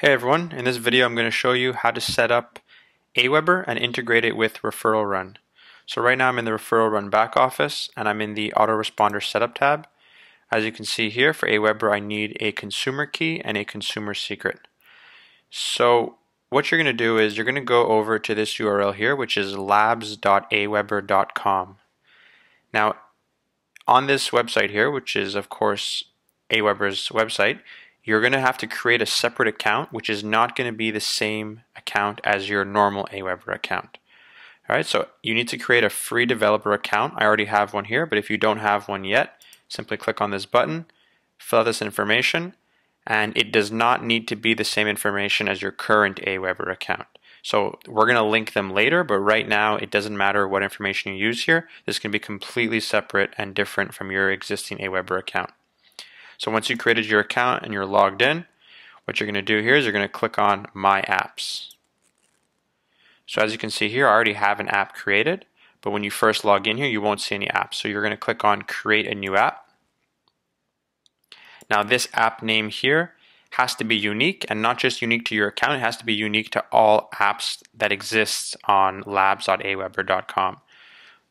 Hey everyone, in this video I'm going to show you how to set up Aweber and integrate it with Referral Run. So right now I'm in the Referral Run back office and I'm in the Autoresponder Setup tab. As you can see here, for Aweber I need a consumer key and a consumer secret. So what you're going to do is you're going to go over to this URL here, which is labs.aweber.com. Now on this website here, which is of course Aweber's website, you're going to have to create a separate account, which is not going to be the same account as your normal Aweber account. All right, so you need to create a free developer account. I already have one here, but if you don't have one yet, simply click on this button, fill out this information, and it does not need to be the same information as your current Aweber account. So we're going to link them later, but right now it doesn't matter what information you use here. This can be completely separate and different from your existing Aweber account. So once you created your account and you're logged in, what you're going to do here is you're going to click on My Apps. So as you can see here, I already have an app created, but when you first log in here, you won't see any apps. So you're going to click on Create a New App. Now this app name here has to be unique, and not just unique to your account, it has to be unique to all apps that exist on labs.aweber.com.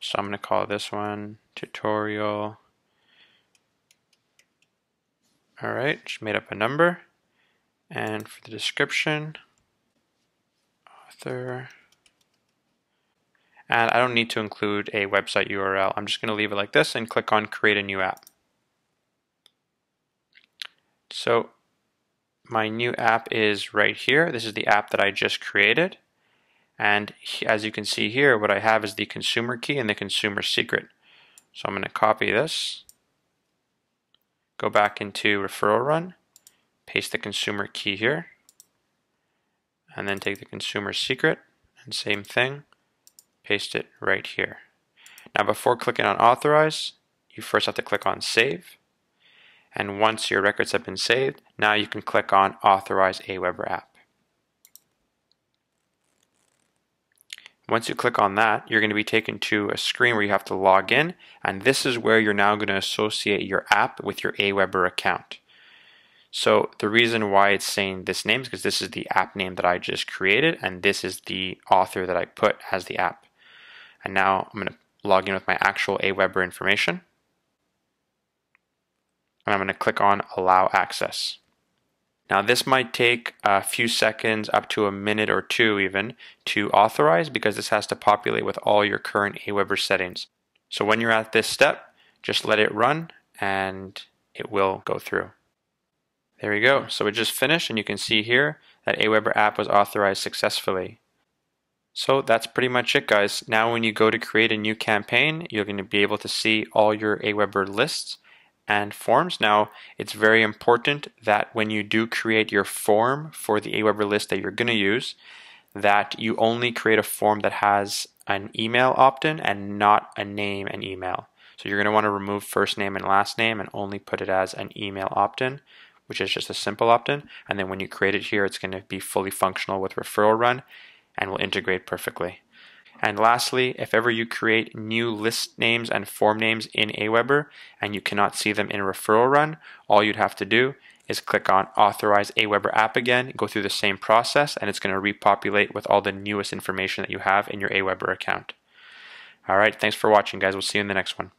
So I'm going to call this one Tutorial. Alright, just made up a number, and for the description, author, and I don't need to include a website URL. I'm just going to leave it like this and click on Create a New App. So my new app is right here. This is the app that I just created, and as you can see here, what I have is the consumer key and the consumer secret. So I'm going to copy this, go back into Referral Run, paste the consumer key here, and then take the consumer secret, and same thing, paste it right here. Now before clicking on Authorize, you first have to click on Save, and once your records have been saved, now you can click on Authorize Aweber App. Once you click on that, you're going to be taken to a screen where you have to log in, and this is where you're now going to associate your app with your Aweber account. So the reason why it's saying this name is because this is the app name that I just created, and this is the author that I put as the app. And now I'm going to log in with my actual Aweber information, and I'm going to click on Allow Access. Now this might take a few seconds, up to a minute or two even, to authorize, because this has to populate with all your current Aweber settings. So when you're at this step, just let it run and it will go through. There you go. So it just finished, and you can see here that Aweber app was authorized successfully. So that's pretty much it, guys. Now when you go to create a new campaign, you're going to be able to see all your Aweber lists and forms. Now, it's very important that when you do create your form for the Aweber list that you're going to use, that you only create a form that has an email opt-in and not a name and email. So you're going to want to remove first name and last name and only put it as an email opt-in, which is just a simple opt-in. And then when you create it here, it's going to be fully functional with Referral Run and will integrate perfectly. And lastly, if ever you create new list names and form names in Aweber and you cannot see them in Referral Run, all you'd have to do is click on Authorize Aweber App again, go through the same process, and it's going to repopulate with all the newest information that you have in your Aweber account. Alright, thanks for watching, guys. We'll see you in the next one.